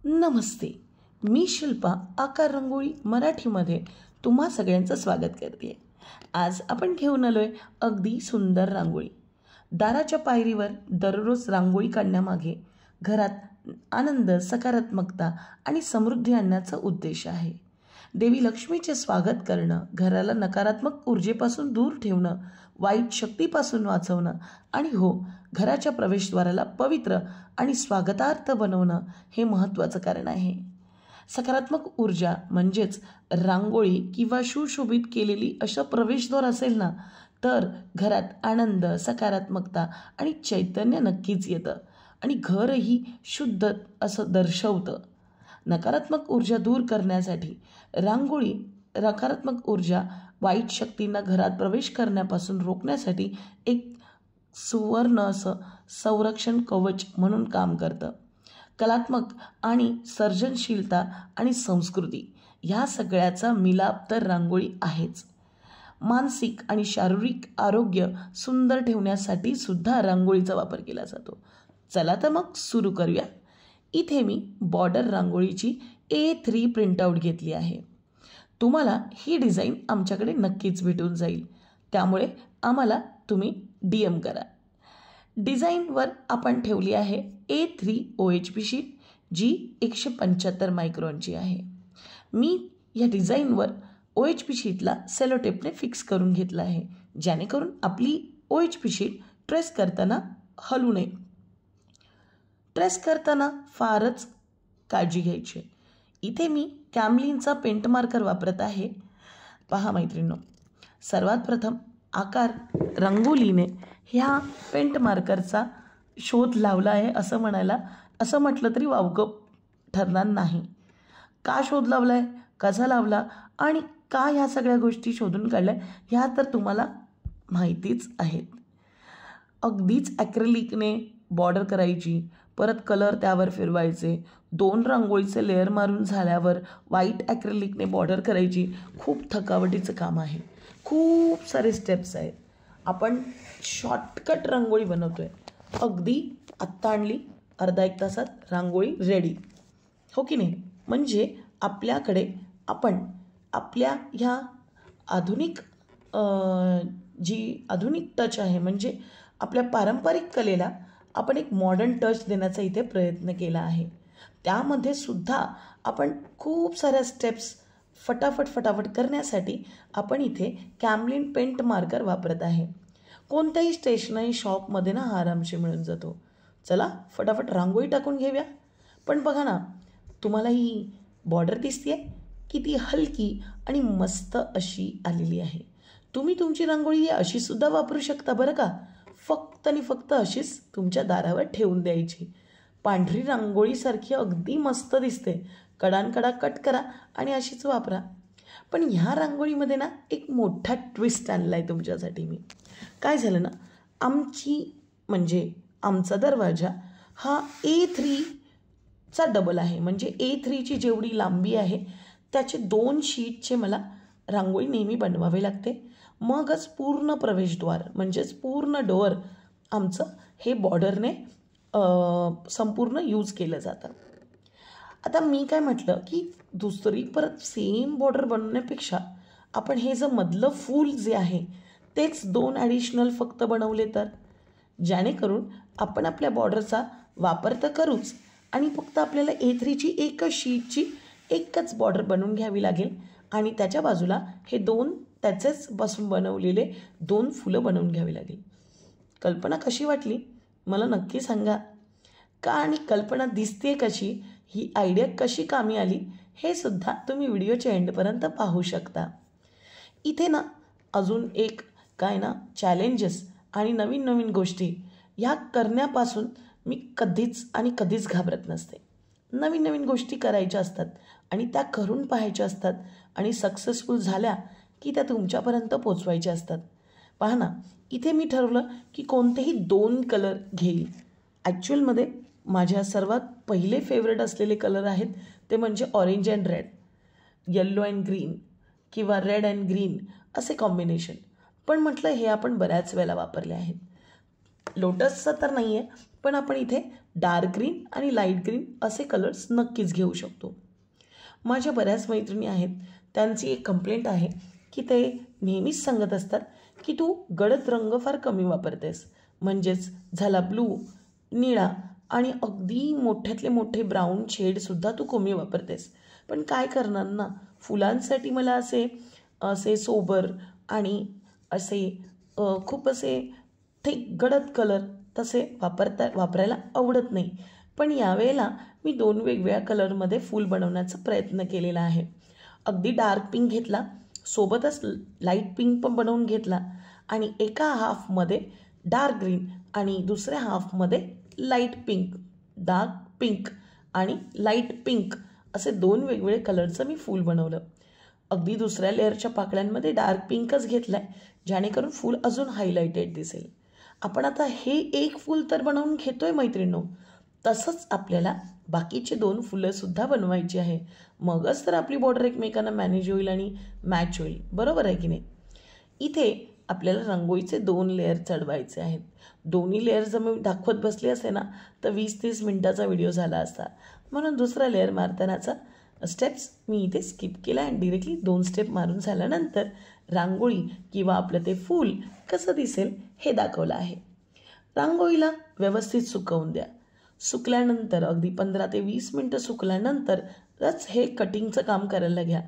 नमस्ते, मी शिल्पा आकार रंगोळी मराठीमध्ये तुम्हा सगळ्यांचं स्वागत करते. आज आपण घेऊन आलोय अगदी सुंदर रांगोळी. दाराच्या पायरीवर दररोज रांगोळी काढण्यामागे घरात आनंद, सकारात्मकता आणि समृद्धी आणण्याचा उद्देश आहे. देवी लक्ष्मीचे स्वागत करणं, घराला नकारात्मक ऊर्जेपासून दूर ठेवणं, वाईट शक्तीपासून वाचवणं आणि घराच्या प्रवेशद्वाराला पवित्र आणि स्वागतार्थ बनवणं हे महत्त्वाचं कारण आहे. सकारात्मक ऊर्जा म्हणजेच रांगोळी किंवा सुशोभित केलेली असं प्रवेशद्वार असेल ना, तर घरात आनंद, सकारात्मकता आणि चैतन्य नक्कीच येतं आणि घरही शुद्ध असं दर्शवतं. नकारात्मक ऊर्जा दूर करण्यासाठी रांगोळी नकारात्मक ऊर्जा, वाईट शक्तींना घरात प्रवेश करण्यापासून रोखण्यासाठी एक सुवर्ण असं संरक्षण कवच म्हणून काम करतं. कलात्मक आणि सर्जनशीलता आणि संस्कृती ह्या सगळ्याचा मिलाप तर रांगोळी आहेच. मानसिक आणि शारीरिक आरोग्य सुंदर ठेवण्यासाठी सुद्धा रांगोळीचा वापर केला जातो. चला तर मग सुरू करूया. इथे मी बॉर्डर रांगोळीची A3 प्रिंटआउट घेतली आहे. तुम्हाला ही डिझाईन आमच्याकडे नक्कीच भेटून जाईल, त्यामुळे आम्हाला तुम्ही DM करा. डिझाईनवर आपण ठेवली आहे A3 OHP शीट, जी 175 मायक्रॉनची आहे. मी या डिझाईनवर OHP शीटला सेलोटेपने फिक्स करून घेतलं आहे, जेणेकरून आपली OHP शीट ट्रेस करताना हलू नये. ट्रेस करताना फारच काळजी घ्यायची. इथे मी कॅमलिनचा पेंट मार्कर वापरत आहे. पहा मैत्रिणींनो, सर्वात प्रथम आकार रंगोलीने ह्या पेंट मार्करचा शोध लावला आहे असं म्हटलं तरी वावगं ठरणार नाही. का शोध लावला आहे, कसा लावला आणि का ह्या सगळ्या गोष्टी शोधून काढल्या ह्या तर तुम्हाला माहितीच आहेत. अगदीच ॲक्रेलिकने बॉर्डर करायची, परत कलर त्यावर फिरवायचे, 2 रांगोळीचे लेअर मारून झाल्यावर व्हाईट ॲक्रेलिकने बॉर्डर करायची. खूप थकावटीचं काम आहे, खूप सारे स्टेप्स आहेत. आपण शॉर्टकट रांगोळी बनवतो आहे. अगदी आत्ता आणली, अर्धा एक तासात रांगोळी रेडी, हो की नाही. म्हणजे आपल्याकडे आपण आपल्या ह्या आधुनिक जी आधुनिक टच आहे, म्हणजे आपल्या पारंपरिक कलेला आपण एक मॉडर्न टच देण्याचा इथे प्रयत्न केला आहे. त्यामध्ये सुद्धा आपण खूप साऱ्या स्टेप्स फटाफट करण्यासाठी आपण इथे कॅमलिन पेंट मार्कर वापरत आहे. कोणत्याही स्टेशनरी शॉपमध्ये ना हा आरामशी मिळून जातो. चला फटाफट रांगोळी टाकून घेऊया. पण बघा ना, तुम्हाला ही बॉर्डर दिसते आहे, किती हलकी आणि मस्त अशी आलेली आहे. तुम्ही तुमची रांगोळी अशीसुद्धा वापरू शकता बरं का. फक्त आणि फक्त अशीच तुमच्या दारावर ठेवून द्यायची. पांढरी रांगोळीसारखी अगदी मस्त दिसते. कडांकडा कट करा आणि अशीच वापरा. पण ह्या रांगोळीमध्ये ना एक मोठा ट्विस्ट आणला आहे तुमच्यासाठी मी. काय झालं ना, आमचा दरवाजा हा A3चा डबल आहे. म्हणजे A3ची जेवढी लांबी आहे त्याचे 2 शीटचे मला रांगोळी नेहमी बनवावे लागते. मगच पूर्ण प्रवेशद्वार म्हणजेच पूर्ण डोअर आमचं हे बॉर्डरने संपूर्ण यूज केलं जातं. आता मी काय म्हटलं की दुसरी परत सेम बॉर्डर बनवण्यापेक्षा आपण हे जर मधलं फूल जे आहे तेच 2 ॲडिशनल फक्त बनवले तर, जेणेकरून आपण आपल्या बॉर्डरचा वापर तर करूच आणि फक्त आपल्याला A3ची एकच शीटची एकच बॉर्डर बनवून घ्यावी लागेल आणि त्याच्या बाजूला हे 2 त्याचेच पासून बनवलेले 2 फुलं बनवून घ्यावी लागेल. कल्पना कशी वाटली मला नक्की सांगा. का आणि कल्पना दिसते कशी, ही आयडिया कशी कामी आली हे सुद्धा तुम्ही व्हिडिओच्या एंडपर्यंत पाहू शकता. इथे ना अजून एक काय ना चॅलेंजेस आणि नवीन गोष्टी ह्या करण्यापासून मी कधीच घाबरत नसते. नवीन गोष्टी करायच्या असतात आणि त्या करून पाहायच्या असतात आणि सक्सेसफुल झाल्या की त्या तुमच्यापर्यंत पोचवायच्या असतात. पहा ना, इथे मी ठरवलं की कोणतेही 2 कलर घेईल. ॲक्च्युअलमध्ये माझ्या सर्वात पहिले फेवरेट असलेले कलर आहेत ते म्हणजे orange and red, yellow and green किंवा रेड अँड ग्रीन असे कॉम्बिनेशन. पण म्हटलं हे आपण बऱ्याच वेळेला वापरले आहेत. लोटसचं तर नाही आहे, पण आपण इथे डार्क ग्रीन आणि लाईट ग्रीन असे कलर्स नक्कीच घेऊ शकतो. माझ्या बऱ्याच मैत्रिणी आहेत, त्यांची एक कंप्लेंट आहे की ते नेहमीच सांगत असतात की तू गडद रंग फार कमी वापरतेस. म्हणजेच झाला ब्लू, निळा आणि अगदी मोठ्यातले मोठे ब्राऊन शेडसुद्धा तू कमी वापरतेस. पण काय करणार ना, फुलांसाठी मला असे असे सोबर आणि असे खूप असे ते गडद कलर तसे वापरायला आवडत नाही. पण यावेळेला मी 2 वेगवेगळ्या कलरमध्ये फूल बनवण्याचा प्रयत्न केलेला आहे. अगदी डार्क पिंक घेतला, सोबतच लाईट पिंक पण बनवून घेतला आणि एका हाफमध्ये डार्क ग्रीन आणि दुसऱ्या हाफमध्ये लाईट पिंक, डार्क पिंक आणि लाईट पिंक असे 2 वेगवेगळे कलरचं मी फूल बनवलं. अगदी दुसऱ्या लेअरच्या पाकळ्यांमध्ये डार्क पिंकच घेतला आहे, जेणेकरून फूल अजून हायलाइटेड दिसेल. आपण आता हे एक फूल तर बनवून घेतोय मैत्रिणींनो, तसंच आपल्याला बाकीचे 2 फुलंसुद्धा बनवायची आहे. मगच तर आपली बॉर्डर एकमेकांना मॅनेज होईल आणि मॅच होईल, बरोबर आहे की नाही. इथे आपल्याला रांगोळीचे 2 लेअर चढवायचे आहेत. दोन्ही लेअर जर मी दाखवत बसले असते ना तर 20-30 मिनटाचा व्हिडिओ झाला असता. म्हणून दुसरा लेअर मारतानाचा स्टेप्स मी इथे स्किप केला आणि डिरेक्टली 2 स्टेप मारून झाल्यानंतर रांगोळी किंवा आपलं ते फूल कसं दिसेल हे दाखवलं आहे. रांगोळीला व्यवस्थित सुकवून द्या. सुकल्यानंतर अगदी 15 ते 20 मिनटं सुकल्यानंतरच हे कटिंगचं काम करायला घ्या,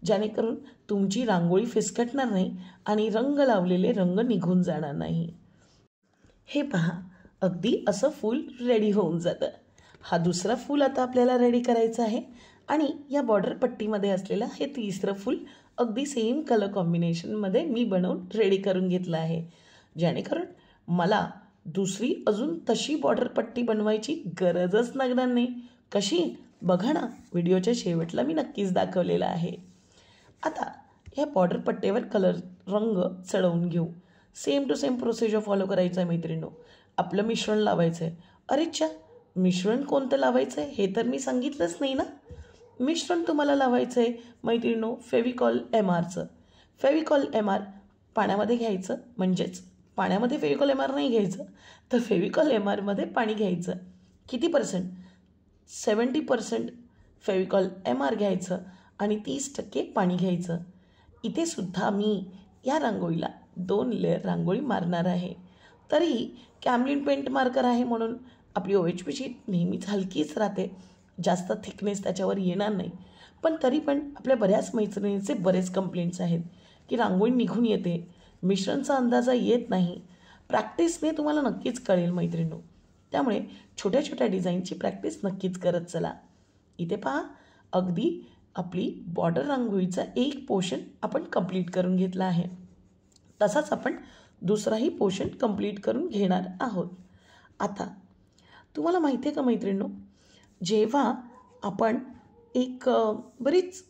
जेणेकरून तुमची रांगोळी फिसकटणार नाही आणि रंग लावलेले रंग निघून जाणार नाही. हे पहा, अगदी असं फूल रेडी होऊन जातं. हा दुसरा फूल आता आपल्याला रेडी करायचा आहे आणि या बॉर्डर पट्टीमध्ये असलेलं हे तिसरं फूल अगदी सेम कलर कॉम्बिनेशनमध्ये मी बनवून रेडी करून घेतलं आहे, जेणेकरून मला दुसरी अजून तशी बॉर्डर पट्टी बनवायची गरजच लागणार नाही. कशी बघा ना, व्हिडिओच्या शेवटला मी नक्कीच दाखवलेलं आहे. आता ह्या बॉर्डर पट्टीवर रंग चढवून घेऊ. Same to same procedure follow करायचं आहे मैत्रिणींनो. आपलं मिश्रण लावायचं आहे. अरेच्छा, मिश्रण कोणतं लावायचं आहे हे तर मी सांगितलंच नाही ना. मिश्रण तुम्हाला लावायचं आहे मैत्रिणींनो फेविकॉल MRचं. फेविकॉल MR पाण्यामध्ये घ्यायचं, म्हणजेच पाण्यामध्ये फेविकॉल MR नाही घ्यायचं, तर फेविकॉल MRमध्ये पाणी घ्यायचं. किती पर्सेंट? 70% फेविकॉल MR घ्यायचं आणि 30% पाणी घ्यायचं. इथे सुद्धा मी या रांगोळीला 2 लेअर रांगोळी मारणार आहे. तरीही कॅमलिन पेंट मार्कर आहे म्हणून आपली OHP शीट नेहमीच हलकीच राहते, जास्त थिकनेस त्याच्यावर येणार नाही. पण तरी पण आपल्या बऱ्याच मैत्रिणींचे बरेच कंप्लेंट्स आहेत की रांगोळी निघून येते, मिश्रणचा अंदाजा येत नाही. प्रॅक्टिसने तुम्हाला नक्कीच कळेल मैत्रिणींनो. त्यामुळे छोट्या छोट्या डिझाईनची प्रॅक्टिस नक्कीच करत चला. इथे पहा, अगदी आपली बॉर्डर रांगोळीचा एक पोर्शन आपण कंप्लीट करून घेतला आहे. तसाच आपण दुसराही पोर्शन कंप्लीट करून घेणार आहोत. आता तुम्हाला माहिती आहे का मैत्रिणींनो, जेव्हा आपण एक बरीच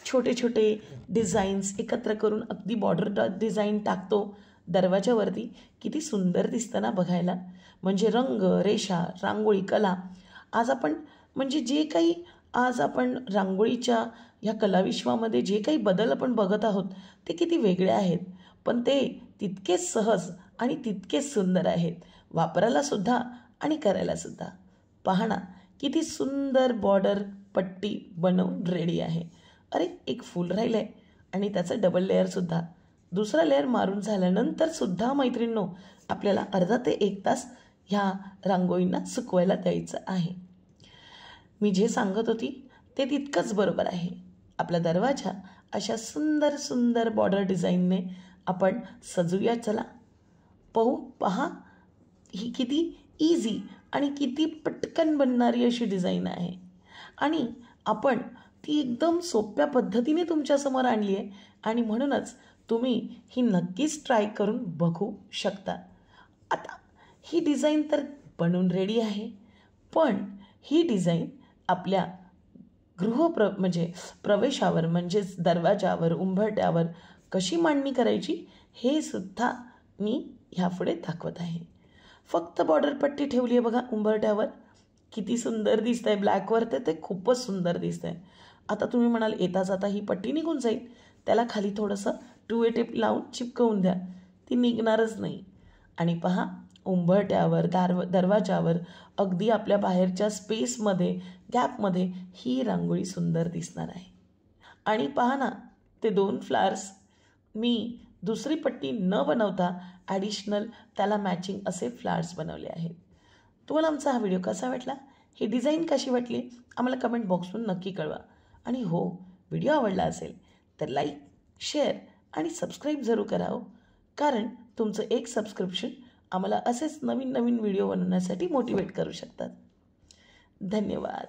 छोटे छोटे डिझाईन्स एकत्र करून अगदी बॉर्डर डिझाईन टाकतो दरवाजावरती, किती सुंदर दिसतं ना बघायला. म्हणजे रंग, रेषा, रांगोळी, कला. आज आपण म्हणजे जे काही आज आपण रांगोळीच्या ह्या कलाविश्वामध्ये जे काही बदल आपण बघत आहोत ते किती वेगळे आहेत, पण ते तितकेच सहज आणि तितकेच सुंदर आहेत, वापरायलासुद्धा आणि करायलासुद्धा. पहा ना, किती सुंदर बॉर्डर पट्टी बनवून रेडी आहे. अरे, एक फूल राहिलं आहे आणि त्याचं डबल लेअरसुद्धा. दुसरा लेअर मारून झाल्यानंतरसुद्धा मैत्रिणींनो आपल्याला अर्धा ते 1 तास ह्या रांगोळींना सुकवायला द्यायचं आहे. मी जे सांगत होती ते तितकंच बरोबर आहे. आपला दरवाजा अशा सुंदर सुंदर बॉर्डर डिझाईनने आपण सजूया. चला पहा, ही किती इझी आणि किती पटकन बनणारी अशी डिझाईन आहे आणि आपण ती एकदम सोप्या पद्धतीने तुमच्यासमोर आणली आहे आणि म्हणूनच तुम्ही ही नक्कीच ट्राय करून बघू शकता. आता ही डिझाईन तर बनवून रेडी आहे, पण ही डिझाईन आपल्या म्हणजे प्रवेशावर म्हणजेच दरवाजावर, उंबरठ्यावर कशी मांडणी करायची हे सुद्धा मी ह्यापुढे दाखवत आहे. फक्त बॉर्डर पट्टी ठेवली आहे बघा उंबरठ्यावर, किती सुंदर दिसतं आहे. ब्लॅकवर तर ते खूपच सुंदर दिसतं आहे. आता तुम्ही म्हणाल येता जाता ही पट्टी निघून जाईल, त्याला खाली थोडंसं 2A टेप लावून चिपकवून द्या, ती निघणारच नाही. आणि पहा, उंबरठ्यावर, दरवाजावर, अगदी आपल्या बाहेरच्या स्पेसमध्ये, गॅपमध्ये ही रांगोळी सुंदर दिसणार आहे. आणि पहा ना, ते 2 फ्लावर्स मी दुसरी पट्टी न बनवता ॲडिशनल त्याला मॅचिंग असे फ्लावर्स बनवले आहेत. तुम्हाला आमचा हा व्हिडिओ कसा वाटला, ही डिझाईन कशी वाटली, आम्हाला कमेंट बॉक्समधून नक्की कळवा. आणि हो, व्हिडिओ आवडला असेल तर लाईक, शेअर आणि सबस्क्राईब जरूर करा हो, कारण तुमचं एक सबस्क्रिप्शन आम्हाला असेच नवीन नवीन व्हिडिओ बनवण्यासाठी मोटिवेट करू शकतात. धन्यवाद.